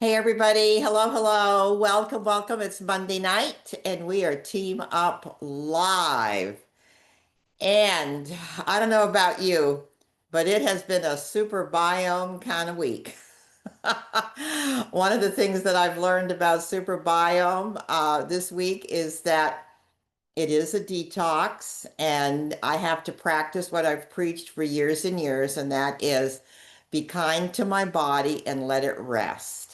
Hey everybody, hello, hello. Welcome, welcome. It's Monday night and we are Team Up Live. And I don't know about you, but it has been a super biome kind of week. One of the things that I've learned about super biome this week is that it is a detox, and I have to practice what I've preached for years and years, and that is be kind to my body and let it rest.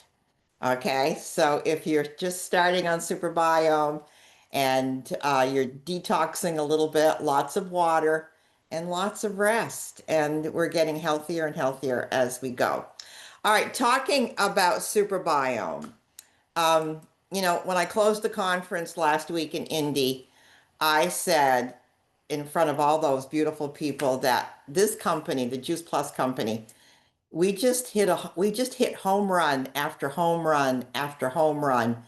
Okay, so if you're just starting on Super Biome and you're detoxing a little bit, lots of water and lots of rest, and we're getting healthier and healthier as we go. All right, talking about Super Biome. Um, when I closed the conference last week in Indy, I said in front of all those beautiful people that this company, the Juice Plus company, we just hit home run after home run after home run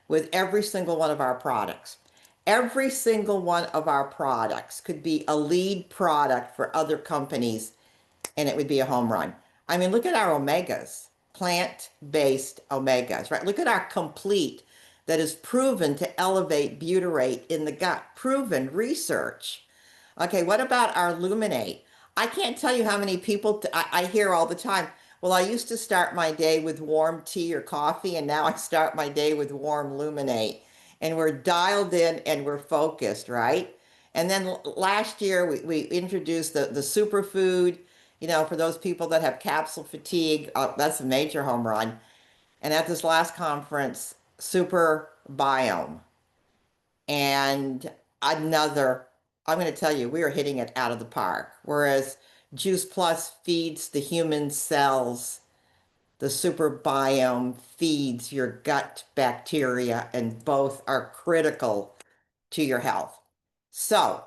with every single one of our products. Every single one of our products could be a lead product for other companies and it would be a home run. I mean, look at our omegas, plant-based omegas, right? Look at our complete that is proven to elevate butyrate in the gut, proven research. Okay, what about our Luminate? I can't tell you how many people I hear all the time. Well, I used to start my day with warm tea or coffee, and now I start my day with warm Luminate. And we're dialed in and we're focused, right? And then last year we introduced the superfood, for those people that have capsule fatigue. That's a major home run. And at this last conference, Super Biome and another, I'm going to tell you, we are hitting it out of the park. Whereas Juice Plus feeds the human cells, the super biome feeds your gut bacteria, and both are critical to your health. So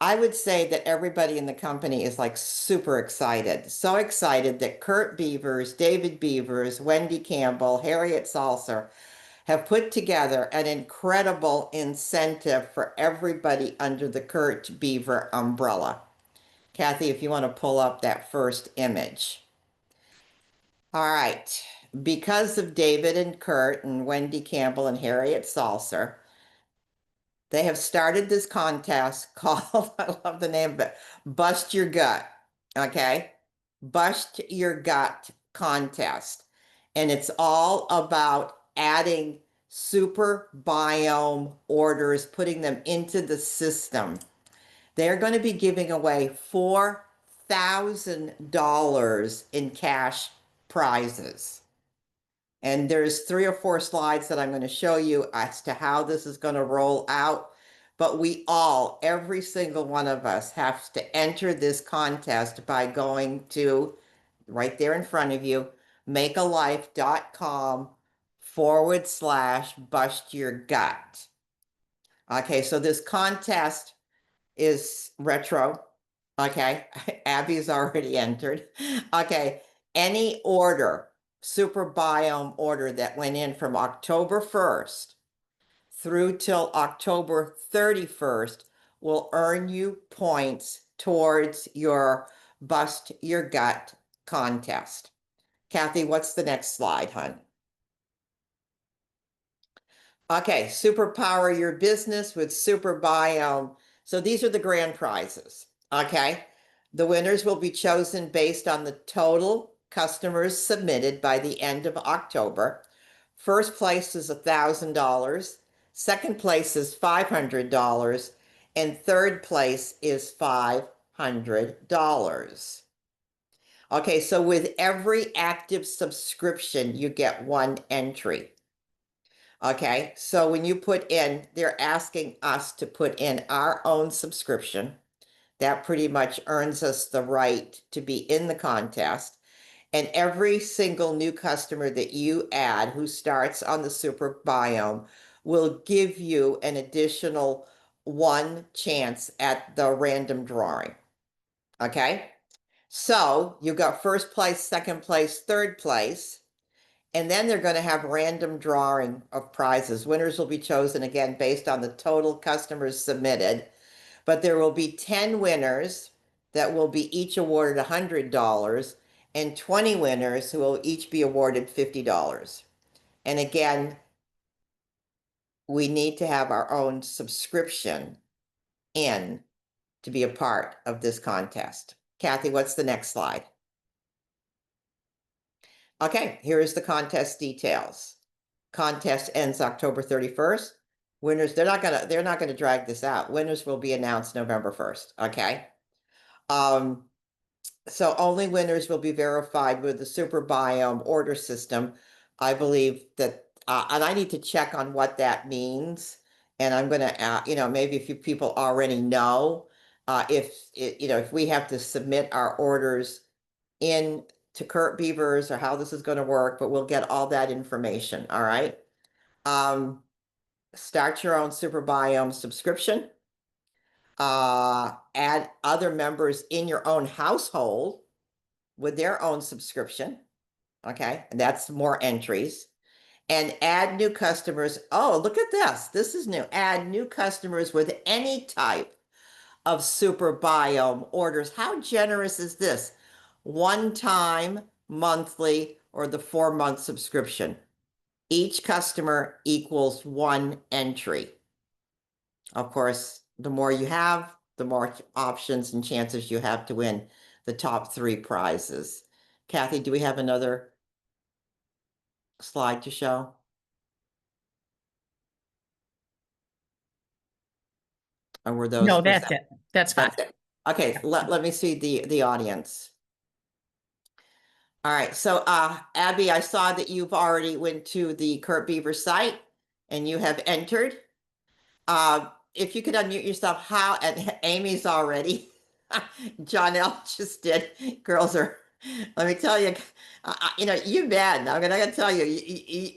I would say that everybody in the company is like super excited. So excited that Kurt Beavers, David Beavers, Wendy Campbell, Harriet Salser have put together an incredible incentive for everybody under the Kurt Beaver umbrella. Kathy, if you want to pull up that first image. All right. Because of David and Kurt and Wendy Campbell and Harriet Salser, they have started this contest called, I love the name of it, Bust Your Gut. Okay. Bust Your Gut contest. And it's all about adding super biome orders, putting them into the system. They're going to be giving away $4,000 in cash prizes. And there's 3 or 4 slides that I'm going to show you as to how this is going to roll out. But we all, every single one of us, has to enter this contest by going to, right there in front of you, makealife.com/bust your gut. Okay, so this contest is retro. Okay, Abby's already entered. Okay, any order, super biome order that went in from October 1st through till October 31st will earn you points towards your Bust Your Gut contest. Kathy, what's the next slide, hon? Okay, superpower your business with Super Biome. So these are the grand prizes. Okay, the winners will be chosen based on the total customers submitted by the end of October. First place is $1,000. Second place is $500. And third place is $500. Okay, so with every active subscription, you get one entry. Okay, so when you put in, they're asking us to put in our own subscription. That pretty much earns us the right to be in the contest. And every single new customer that you add who starts on the Super Biome will give you an additional one chance at the random drawing. Okay, so you got first place, second place, third place. And then they're going to have random drawing of prizes. Winners will be chosen again based on the total customers submitted. But there will be 10 winners that will be each awarded $100. and 20 winners who will each be awarded $50. And again, we need to have our own subscription in to be a part of this contest. Kathy, what's the next slide? Okay, here is the contest details. Contest ends October 31st. Winners, they're not gonna drag this out. Winners will be announced November 1st. Okay. So only winners will be verified with the Super Biome order system. I believe that, and I need to check on what that means. And I'm gonna, maybe if you people already know, if we have to submit our orders in to Kurt Beavers or how this is going to work, but we'll get all that information. All right. Start your own Super Biome subscription. Add other members in your own household with their own subscription. Okay. And that's more entries. And add new customers. Oh, look at this. This is new. Add new customers with any type of Super Biome orders. How generous is this? One time, monthly, or the 4-month subscription. Each customer equals 1 entry. Of course, the more you have, the more options and chances you have to win the top 3 prizes. Kathy, do we have another slide to show? Or were those? No, that's it. That's fine. That's it. Okay, let me see the audience. All right, so Abby, I saw that you've already went to the Kurt Beaver site and you have entered. If you could unmute yourself, and Amy's already. Jonelle just did. Girls are, let me tell you, you bet. I'm gonna tell you,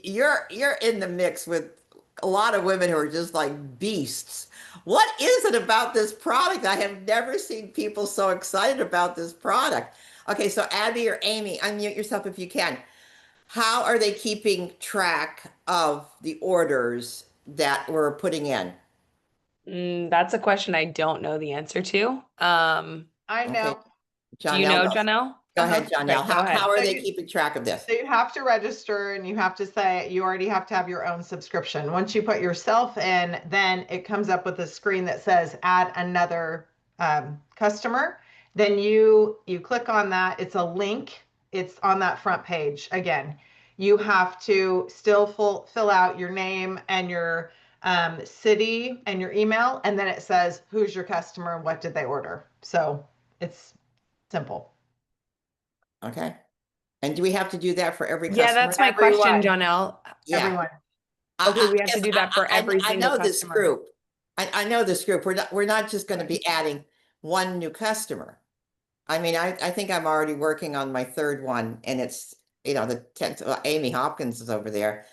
you're in the mix with a lot of women who are just like beasts. What is it about this product? I have never seen people so excited about this product. Okay, so Abby or Amy, unmute yourself if you can. How are they keeping track of the orders that we're putting in? That's a question I don't know the answer to. I Okay, know. Do you Jonelle know, does. Janelle? Go ahead, Jonelle. Okay, go ahead. How are So they you- keeping track of this? So you have to register and you have to say you already have to have your own subscription. Once you put yourself in, then it comes up with a screen that says add another customer. Then you click on that. It's a link. It's on that front page. Again, you have to still fill out your name and your city and your email. And then it says, who's your customer? What did they order? So it's simple. Okay. And do we have to do that for every Yeah, customer? that's my question, Everyone. Janelle. Yeah. Everyone. Okay, we have to Yes, do that for every I single know this customer. group. I know this group. We're not just going to be adding one new customer. I mean, I think I'm already working on my 3rd one, and it's, the 10th. Amy Hopkins is over there.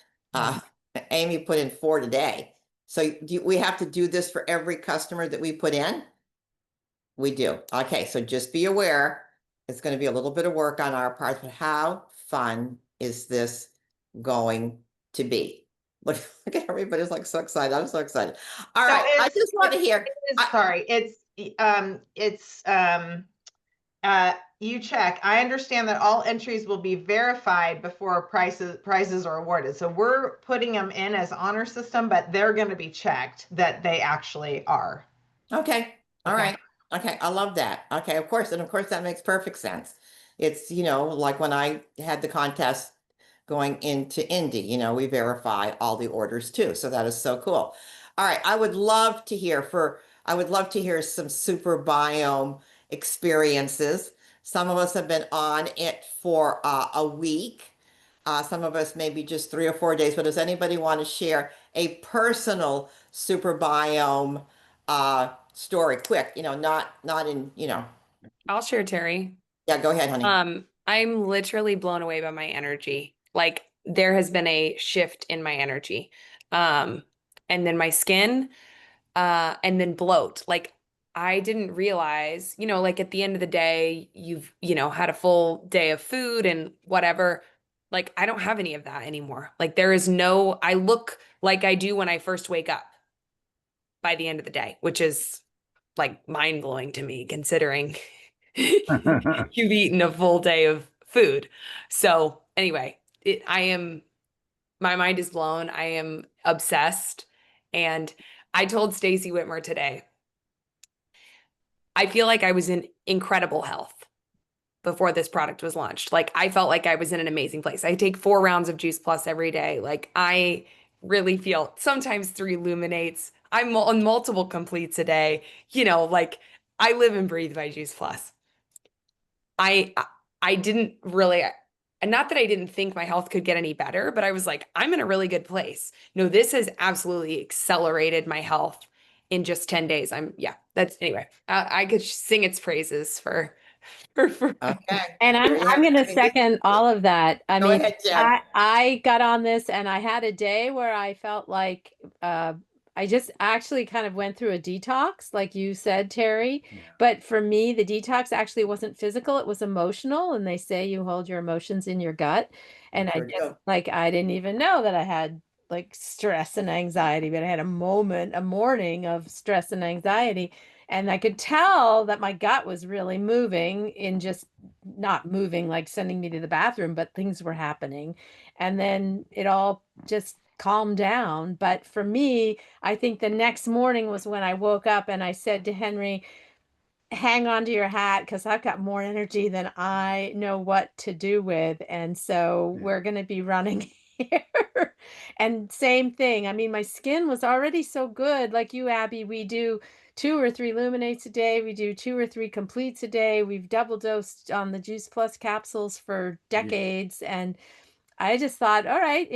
Amy put in 4 today. So we have to do this for every customer that we put in? We do. Okay, so just be aware, it's going to be a little bit of work on our part, but how fun is this going to be? Look at everybody's like so excited. I'm so excited. All right, I just want to hear. You check. I understand that all entries will be verified before prizes are awarded. So we're putting them in as honor system, but they're going to be checked that they actually are. Okay. All Okay. right. Okay. I love that. Okay. Of course. And of course, that makes perfect sense. It's, like when I had the contest going into Indy, we verify all the orders too. So that is so cool. All right. I would love to hear some Super Biome experiences. Some of us have been on it for a week. Some of us maybe just 3 or 4 days, but does anybody want to share a personal Super Biome story? Quick, not in, I'll share, Terry. yeah, go ahead, honey. I'm literally blown away by my energy. Like there has been a shift in my energy. And then my skin, and then bloat. Like I didn't realize, like at the end of the day, you've, had a full day of food and whatever. Like I don't have any of that anymore. Like I look like I do when I first wake up by the end of the day, which is like mind blowing to me considering you've eaten a full day of food. So anyway, my mind is blown. I am obsessed. And I told Stacey Whitmer today, I feel like I was in incredible health before this product was launched. Like I felt like I was in an amazing place. I take 4 rounds of Juice Plus every day. Like I really feel sometimes 3 Luminates. I'm on multiple completes a day. Like I live and breathe by Juice Plus. I I didn't really, and not that I didn't think my health could get any better, but I was like, I'm in a really good place. No, this has absolutely accelerated my health in just 10 days. Yeah, that's anyway. I could sing its praises for Okay, And there you I'm have it. going to I mean, second all of that. I go mean, ahead, Jen. I got on this and I had a day where I felt like I just actually kind of went through a detox, like you said, Terry. Yeah. But for me, the detox actually wasn't physical, it was emotional. And they say you hold your emotions in your gut. And I Sure just do. like, I didn't even know that I had like stress and anxiety, but I had a morning of stress and anxiety. And I could tell that my gut was really moving in just not moving, like sending me to the bathroom, but things were happening. And then it all just calmed down. But for me, I think the next morning was when I woke up and I said to Henry, hang on to your hat because I've got more energy than I know what to do with. And so Yeah. we're going to be running here. And same thing. I mean, my skin was already so good. Like you, Abby, we do 2 or 3 Luminates a day. We do 2 or 3 completes a day. We've double dosed on the Juice Plus capsules for Yeah. decades. And I just thought, all right,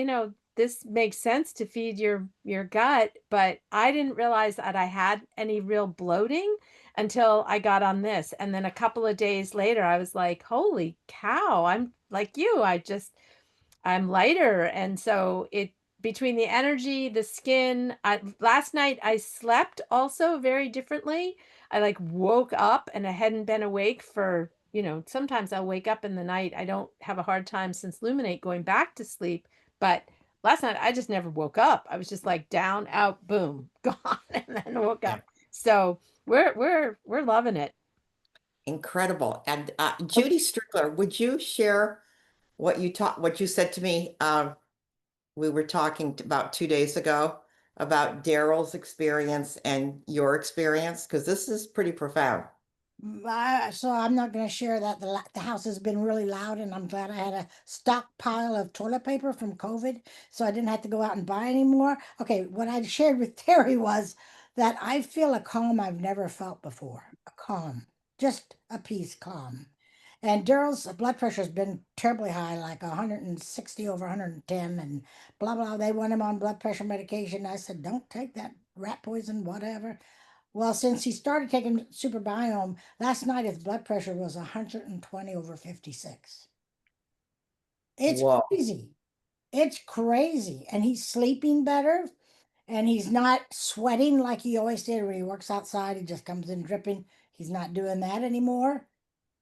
this makes sense to feed your gut, but I didn't realize that I had any real bloating until I got on this. And then a couple of days later, I was like, holy cow, I'm like you. I'm lighter. And so it between the energy, the skin, last night I slept also very differently. I like woke up and I hadn't been awake for, sometimes I'll wake up in the night. I don't have a hard time since Luminate going back to sleep, but last night I just never woke up. I was just like down, out, boom, gone, and then woke Yeah. up. So we're loving it. Incredible. And Judy Strickler, would you share what you said to me? We were talking about 2 days ago about Daryl's experience and your experience, because this is pretty profound. So I'm not going to share that. The house has been really loud, and I'm glad I had a stockpile of toilet paper from COVID, so I didn't have to go out and buy any more. Okay, what I shared with Terry was that I feel a calm I've never felt before. A calm, just a peace calm. And Daryl's blood pressure has been terribly high, like 160 over 110, and blah blah. They want him on blood pressure medication. I said, "Don't take that rat poison, whatever." Well, since he started taking Super Biome, last night his blood pressure was 120 over 56. It's Whoa. crazy. It's crazy. And he's sleeping better and he's not sweating like he always did when he works outside. He just comes in dripping. He's not doing that anymore.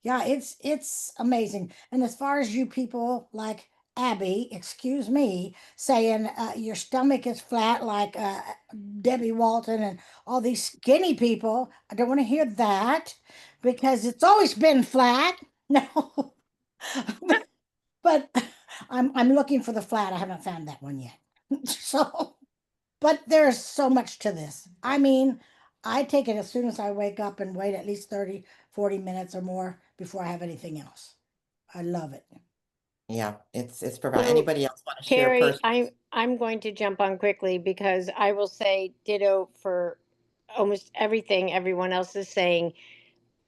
Yeah, it's amazing. And as far as you people like Abby, excuse me, saying your stomach is flat like Debbie Walton and all these skinny people, I don't want to hear that because it's always been flat. No, but I'm looking for the flat. I haven't found that one yet. So, but there's so much to this. I mean, I take it as soon as I wake up and wait at least 30, 40 minutes or more before I have anything else. I love it. Yeah, it's profound. So, Anybody else want to share Terry, personal? I'm going to jump on quickly because I will say ditto for almost everything everyone else is saying.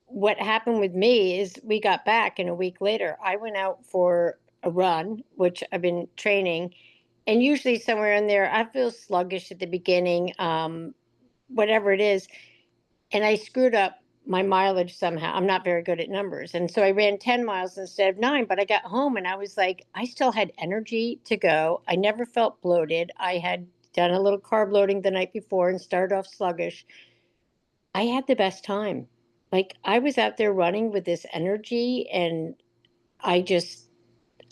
What happened with me is we got back and a week later I went out for a run, which I've been training, and usually somewhere in there I feel sluggish at the beginning, whatever it is, and I screwed up my mileage somehow. I'm not very good at numbers. And so I ran 10 miles instead of 9, but I got home and I was like, I still had energy to go. I never felt bloated. I had done a little carb loading the night before and started off sluggish. I had the best time. Like I was out there running with this energy and I just,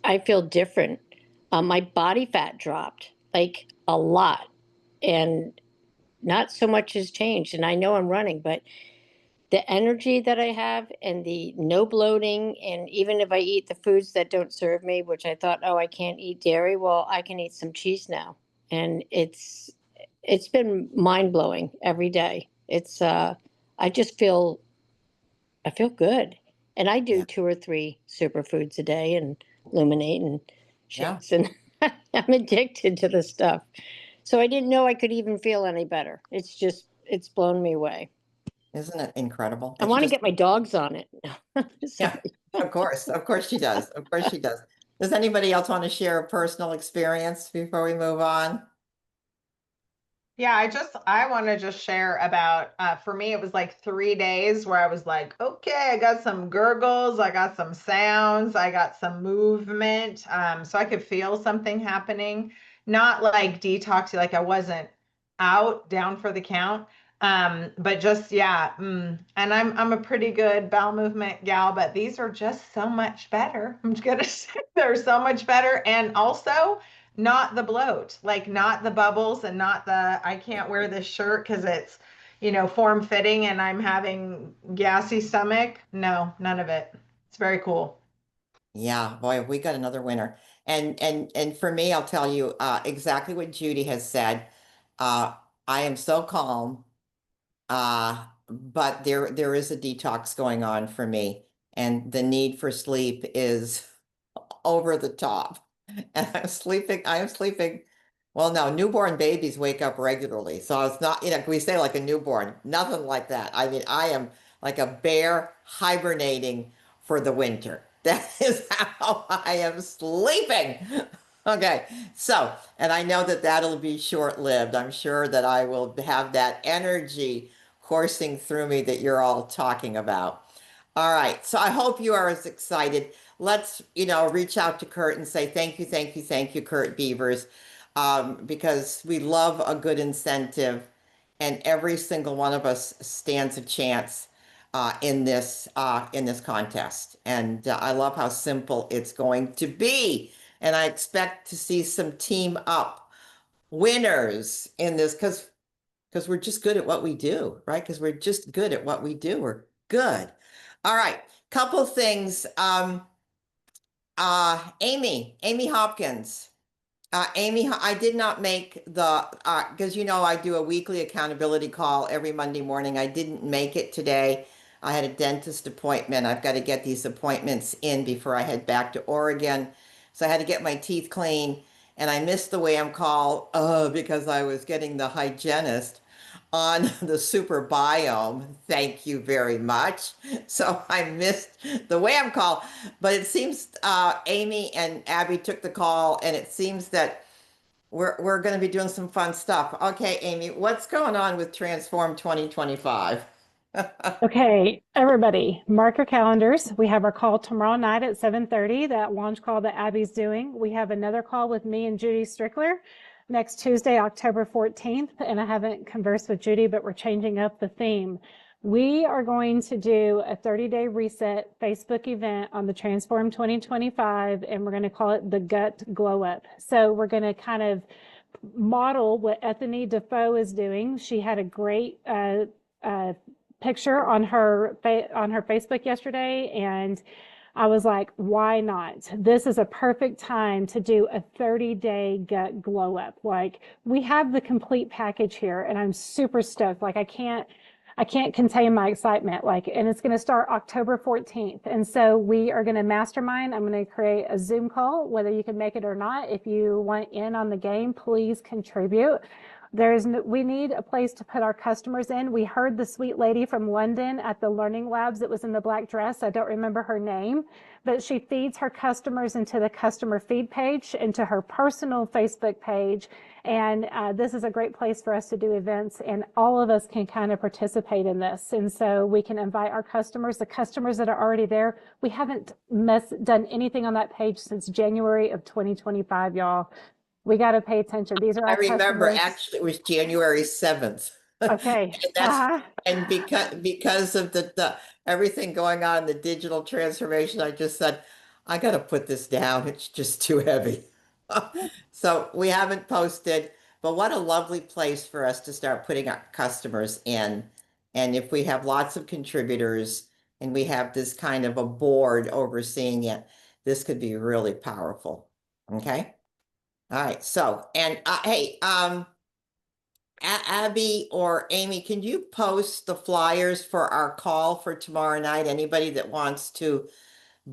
I feel different. My body fat dropped like a lot and not so much has changed. And I know I'm running, but the energy that I have and the no bloating. And even if I eat the foods that don't serve me, which I thought, oh, I can't eat dairy, well, I can eat some cheese now. And it's been mind blowing every day. I just feel, I feel good. And I do Yeah. 2 or 3 superfoods a day and luminate and Yeah. shakes. And I'm addicted to the stuff. So I didn't know I could even feel any better. It's blown me away. Isn't it incredible? I It's want to just, get my dogs on it. yeah, Sorry. of course. Of course she does. Of course she does. Does anybody else want to share a personal experience before we move on? Yeah, I want to just share about for me it was like 3 days where I was like, okay, I got some gurgles, I got some sounds, I got some movement. So I could feel something happening. Not like detoxy, like I wasn't out down for the count. But just yeah, and I'm a pretty good bowel movement gal, but these are just so much better. I'm just gonna say they're so much better. And also not the bloat, like not the bubbles and not the I can't wear this shirt because it's, form fitting and I'm having gassy stomach. No, none of it. It's very cool. Yeah, boy, we got another winner. And for me, I'll tell you exactly what Judy has said. Uh, I am so calm, but there is a detox going on for me, and the need for sleep is over the top. And I am sleeping. Well, no, newborn babies wake up regularly. So it's not, we say like a newborn, nothing like that. I mean, I am like a bear hibernating for the winter. That is how I am sleeping. Okay. So, and I know that that'll be short-lived. I'm sure that I will have that energy coursing through me that you're all talking about. All right. So I hope you are as excited. Let's, reach out to Kurt and say thank you, Kurt Beavers, because we love a good incentive, and every single one of us stands a chance in this contest. And I love how simple it's going to be. And I expect to see some team up winners in this because we're just good at what we do, right? Because we're just good at what we do. We're good. All right, couple things. Amy Hopkins. Amy, I did not make the because I do a weekly accountability call every Monday morning. I didn't make it today. I had a dentist appointment. I've got to get these appointments in before I head back to Oregon. So I had to get my teeth clean, and I missed the WAM call because I was getting the hygienist on the super biome. Thank you very much. So I missed the WAM call, but it seems Amy and Abby took the call, and it seems that we're going to be doing some fun stuff. Okay, Amy, what's going on with Transform 2025? Okay, everybody, mark your calendars. We have our call tomorrow night at 7:30, that launch call that Abby's doing. We have another call with me and Judy Strickler next Tuesday, October 14th. And I haven't conversed with Judy, but we're changing up the theme. We are going to do a 30-day reset Facebook event on the Transform 2025, and we're going to call it the Gut Glow Up. So we're going to kind of model what Ethany Defoe is doing. She had a great picture on her Facebook yesterday, and I was like, why not? This is a perfect time to do a 30-day gut glow up. Like, we have the complete package here, and I'm super stoked. Like, I can't contain my excitement. Like, and it's going to start October 14th. And so we are going to mastermind. I'm going to create a Zoom call, whether you can make it or not. If you want in on the game, please contribute. We need a place to put our customers in. We heard the sweet lady from London at the Learning Labs that was in the black dress. I don't remember her name, but she feeds her customers into the customer feed page, into her personal Facebook page. And this is a great place for us to do events, and all of us can kind of participate in this. And so we can invite our customers, the customers that are already there. We haven't done anything on that page since January of 2025, y'all. We got to pay attention. These are I our remember customers. actually it was January 7th. Okay. And and because of the everything going on in the digital transformation, I just said, I got to put this down. It's just too heavy. So we haven't posted, but what a lovely place for us to start putting our customers in. And if we have lots of contributors and we have this kind of a board overseeing it, this could be really powerful. Okay. All right. So, and hey, Abby or Amy, can you post the flyers for our call for tomorrow night? Anybody that wants to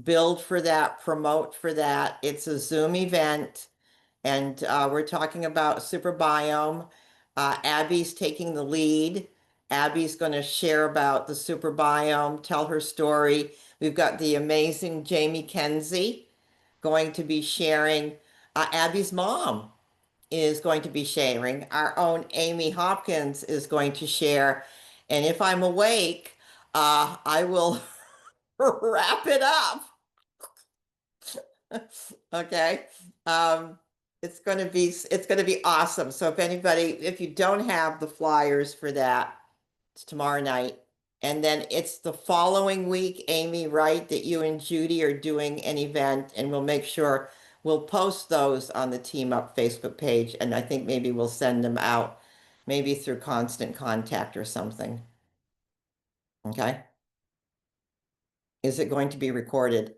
build for that, promote for that. It's a Zoom event, and we're talking about Super Biome. Abby's taking the lead. Abby's going to share about the Super Biome, tell her story. We've got the amazing Jamie Kenzie going to be sharing. Abby's mom is going to be sharing. Our own Amy Hopkins is going to share. And if I'm awake, I will wrap it up. Okay. It's going to be awesome. So if you don't have the flyers for that, it's tomorrow night. And then it's the following week, Amy, right, that you and Judy are doing an event, and we'll make sure we'll post those on the Team Up Facebook page. And I think maybe we'll send them out maybe through Constant Contact or something. Okay. Is it going to be recorded?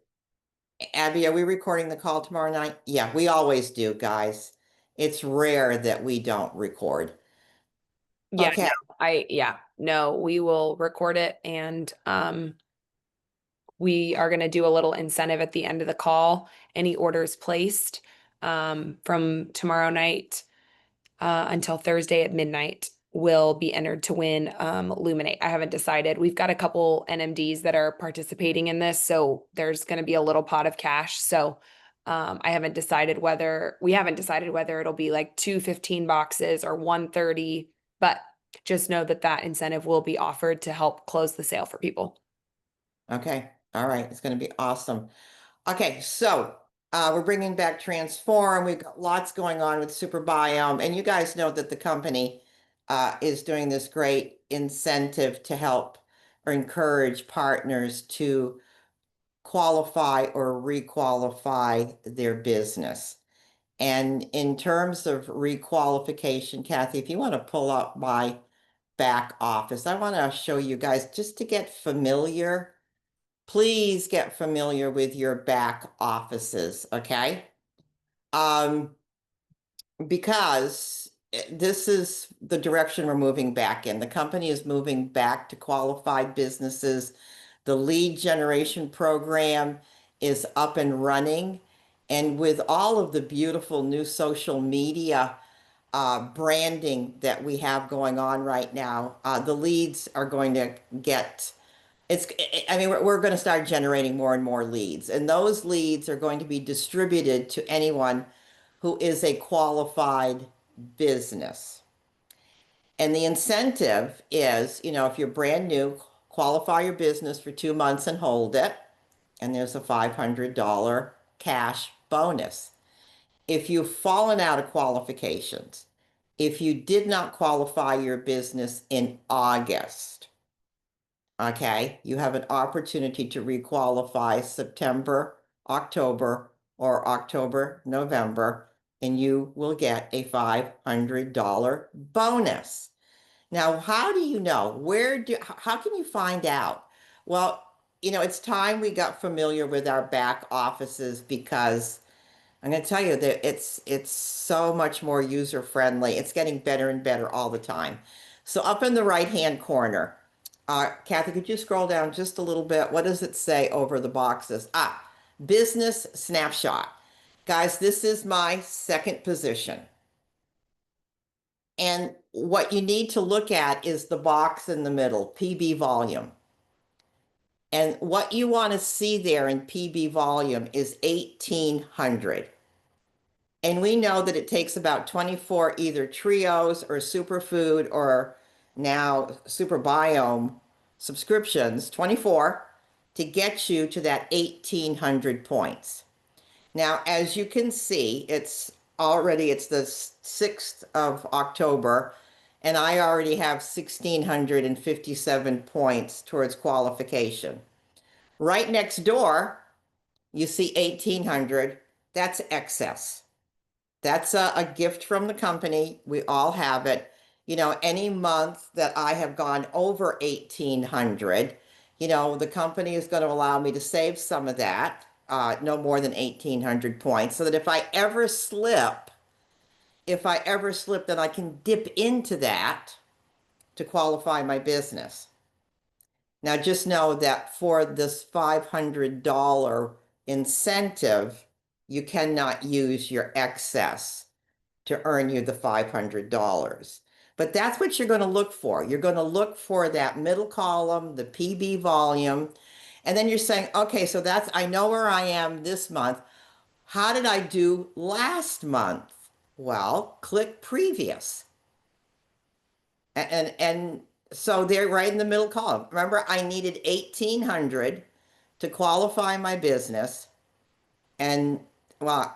Abby, are we recording the call tomorrow night? Yeah, we always do, guys. It's rare that we don't record. Yeah, Okay. no, we will record it, and we are going to do a little incentive at the end of the call. Any orders placed from tomorrow night until Thursday at midnight will be entered to win Luminate. I haven't decided. We've got a couple NMDs that are participating in this, so there's going to be a little pot of cash. So we haven't decided whether it'll be like 215 boxes or 130, but just know that incentive will be offered to help close the sale for people. Okay. All right. It's going to be awesome. Okay. So we're bringing back Transform. We've got lots going on with Super Biome. And you guys know that the company is doing this great incentive to help or encourage partners to qualify or requalify their business. And in terms of requalification, Kathy, if you want to pull up my back office, I want to show you guys just to get familiar. Please get familiar with your back offices, okay? Because this is the direction we're moving back in. The company is moving back to qualified businesses. The lead generation program is up and running. And with all of the beautiful new social media branding that we have going on right now, the leads are going to get, we're going to start generating more and more leads. And those leads are going to be distributed to anyone who is a qualified business. And the incentive is, if you're brand new, qualify your business for 2 months and hold it. And there's a $500 cash bonus. If you've fallen out of qualifications, if you did not qualify your business in August, okay, you have an opportunity to requalify September, October, or October, November, and you will get a $500 bonus. Now, how do you know? How can you find out? Well, it's time we got familiar with our back offices, because I'm going to tell you that it's so much more user friendly. It's getting better and better all the time. So up in the right-hand corner, Kathy, could you scroll down just a little bit? What does it say over the boxes? Business snapshot. Guys, this is my second position. And what you need to look at is the box in the middle, PB volume. And what you want to see there in PB volume is 1,800. And we know that it takes about 24 either trios or superfood or now Super Biome subscriptions, 24, to get you to that 1,800 points. Now, as you can see, it's the 6th of October, and I already have 1,657 points towards qualification. Right next door, you see 1,800. That's excess. That's a gift from the company. We all have it. any month that I have gone over 1,800, the company is going to allow me to save some of that, no more than 1,800 points, so that if I ever slip, then I can dip into that to qualify my business. Now, just know that for this $500 incentive, you cannot use your excess to earn you the $500. But that's what you're going to look for. You're going to look for that middle column, the PB volume, and then you're saying, okay, so I know where I am this month. How did I do last month? Well, click previous. And so they're right in the middle column. Remember, I needed 1,800 to qualify my business. And well,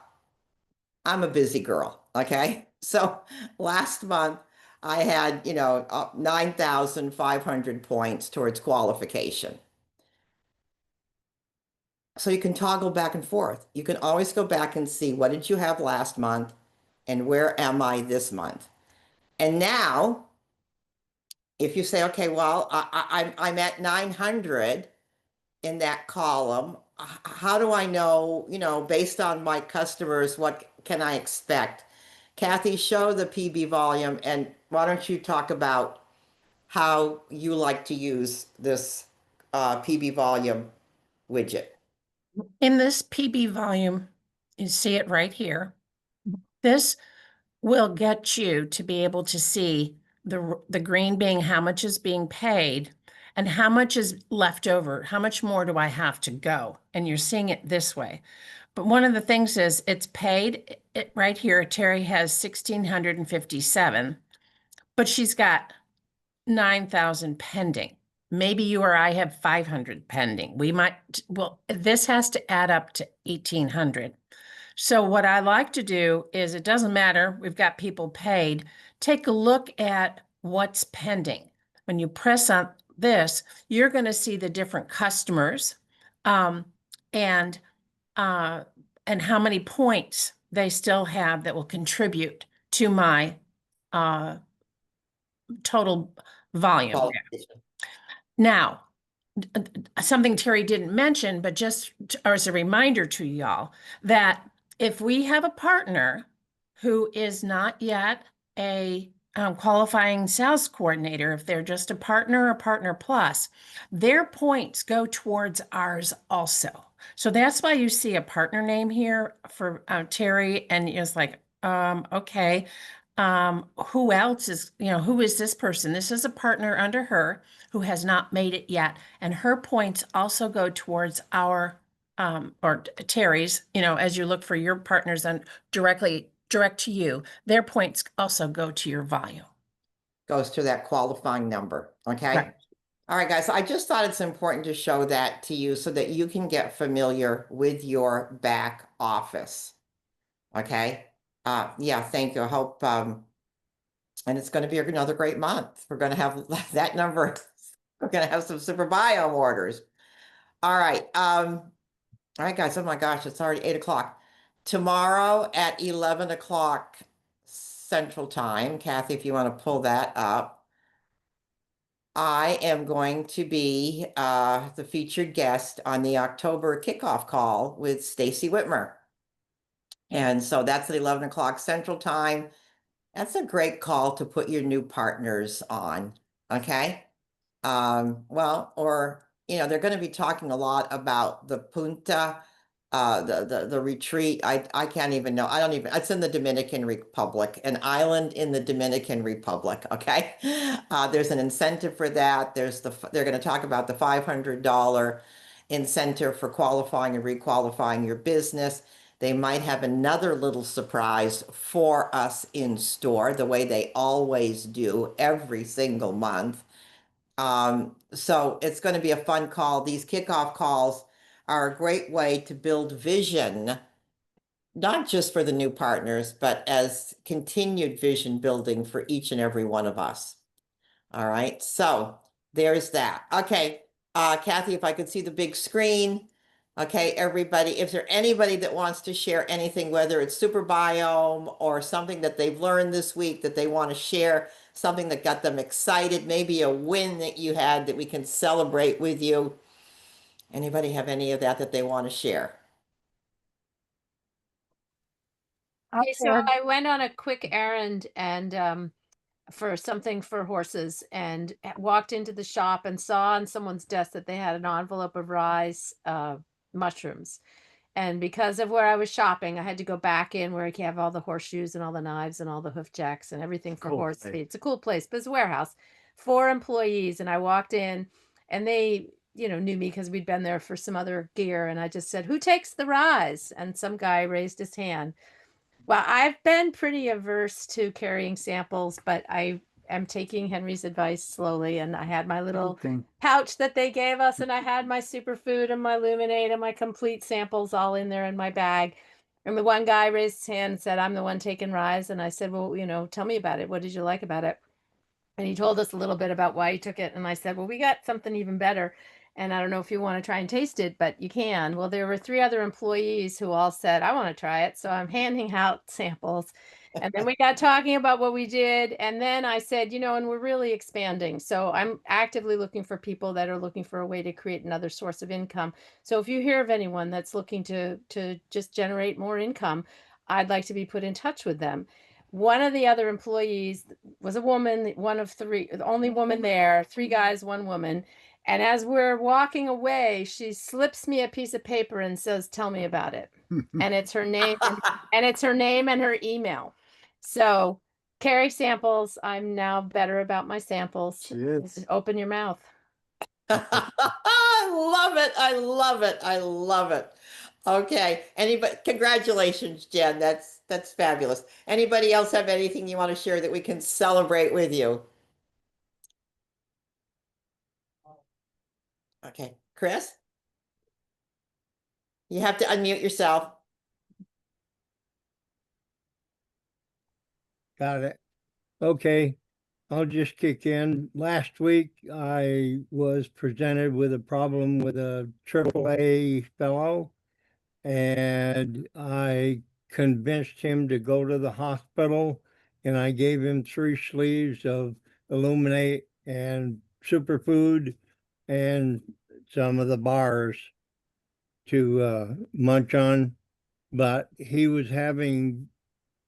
I'm a busy girl, okay? So last month I had, 9,500 points towards qualification. So you can toggle back and forth. You can always go back and see, what did you have last month and where am I this month? And now, if you say, okay, well, I'm at 900 in that column, how do I know, based on my customers, what can I expect? Kathy, show the PB volume, and why don't you talk about how you like to use this PB volume widget? In this PB volume, you see it right here. This will get you to be able to see the green being how much is being paid and how much is left over. How much more do I have to go? And you're seeing it this way. But one of the things is it's paid right here. Terry has 1,657, but she's got 9,000 pending. Maybe you or I have 500 pending. This has to add up to 1,800. So what I like to do is, it doesn't matter, we've got people paid. Take a look at what's pending. When you press on this, you're going to see the different customers, and how many points they still have that will contribute to my total volume. Qualification. Now, something Terry didn't mention, but just as a reminder to y'all, that if we have a partner who is not yet a qualifying sales coordinator, if they're just a partner or partner plus, their points go towards ours also. So that's why you see a partner name here for Terry, and it's like, okay, who else is, who is this person? This is a partner under her who has not made it yet. And her points also go towards our, or Terry's, as you look for your partners and direct to you, their points also go to your volume. Goes to that qualifying number, okay? Right. All right, guys, I just thought it's important to show that to you so that you can get familiar with your back office, okay? Yeah, thank you. I hope, and it's going to be another great month. We're going to have that number. We're going to have some super biome orders. All right. All right, guys. Oh my gosh, it's already 8 o'clock. Tomorrow at 11 o'clock Central Time, Kathy, if you want to pull that up, I am going to be the featured guest on the October kickoff call with Stacy Whitmer. And so that's at 11 o'clock Central Time. That's a great call to put your new partners on, okay? Well, or, they're going to be talking a lot about the Punta, the retreat. I can't even know. It's in the Dominican Republic, an island in the Dominican Republic, okay? There's an incentive for that. They're going to talk about the $500 incentive for qualifying and requalifying your business. They might have another little surprise for us in store, the way they always do every single month. So it's going to be a fun call. These kickoff calls are a great way to build vision, not just for the new partners, but as continued vision building for each and every one of us. All right, so there's that. Okay, Kathy, if I could see the big screen. Okay, everybody, if there anybody that wants to share anything, whether it's Super Biome or something that they've learned this week that they want to share, something that got them excited, maybe a win that you had that we can celebrate with you. Anybody have any of that they want to share? Okay, so I went on a quick errand and for something for horses and walked into the shop and saw on someone's desk that they had an envelope of rye mushrooms. And because of where I was shopping, I had to go back in where I can have all the horseshoes and all the knives and all the hoof jacks and everything for Cool horse place. feed. It's a cool place, but it's a warehouse. 4 employees, and I walked in and they, knew me because we'd been there for some other gear. And I just said, "Who takes the rise?" And some guy raised his hand. Well, I've been pretty averse to carrying samples, but I am taking Henry's advice slowly. And I had my little thing. pouch that they gave us, and I had my superfood and my Luminate and my complete samples all in there in my bag. And the one guy raised his hand and said, "I'm the one taking Rise." And I said, "Well, tell me about it. What did you like about it?" And he told us a little bit about why he took it. And I said, "Well, we got something even better. And I don't know if you want to try and taste it, but you can." Well, there were 3 other employees who all said, "I want to try it." So I'm handing out samples. And then we got talking about what we did. And then I said, and we're really expanding. So I'm actively looking for people that are looking for a way to create another source of income. So if you hear of anyone that's looking to just generate more income, I'd like to be put in touch with them. One of the other employees was a woman, one of 3, the only woman there, 3 guys, 1 woman. And as we're walking away, she slips me a piece of paper and says, "Tell me about it." And it's her name and it's her name and her email. So carry samples. I'm now better about my samples. She is. Just open your mouth. I love it. I love it. I love it. Okay. Anybody, congratulations, Jen. That's fabulous. Anybody else have anything you want to share that we can celebrate with you? Okay. Chris? You have to unmute yourself. Got it. Okay, I'll just kick in. Last week, I was presented with a problem with a AAA fellow, and I convinced him to go to the hospital, and I gave him 3 sleeves of Illuminate and Superfood and some of the bars to munch on, but he was having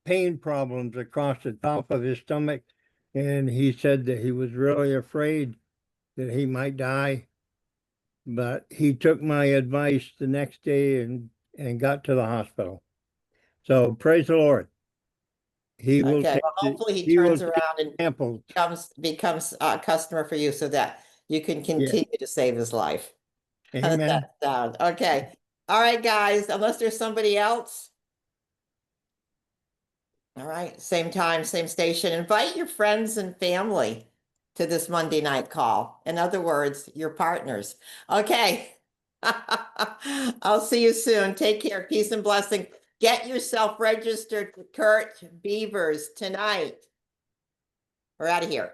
pain problems across the top of his stomach. And he said that he was really afraid that he might die. But he took my advice the next day and got to the hospital. So praise the Lord. He will Okay. take Well, hopefully he will turns take around and samples. becomes a customer for you so that you can continue to save his life. How does Amen. that sound? Okay. All right, guys, unless there's somebody else. All right, same time, same station. Invite your friends and family to this Monday night call. In other words, your partners. Okay. I'll see you soon. Take care. Peace and blessing. Get yourself registered to Kurt Beavers tonight. We're out of here.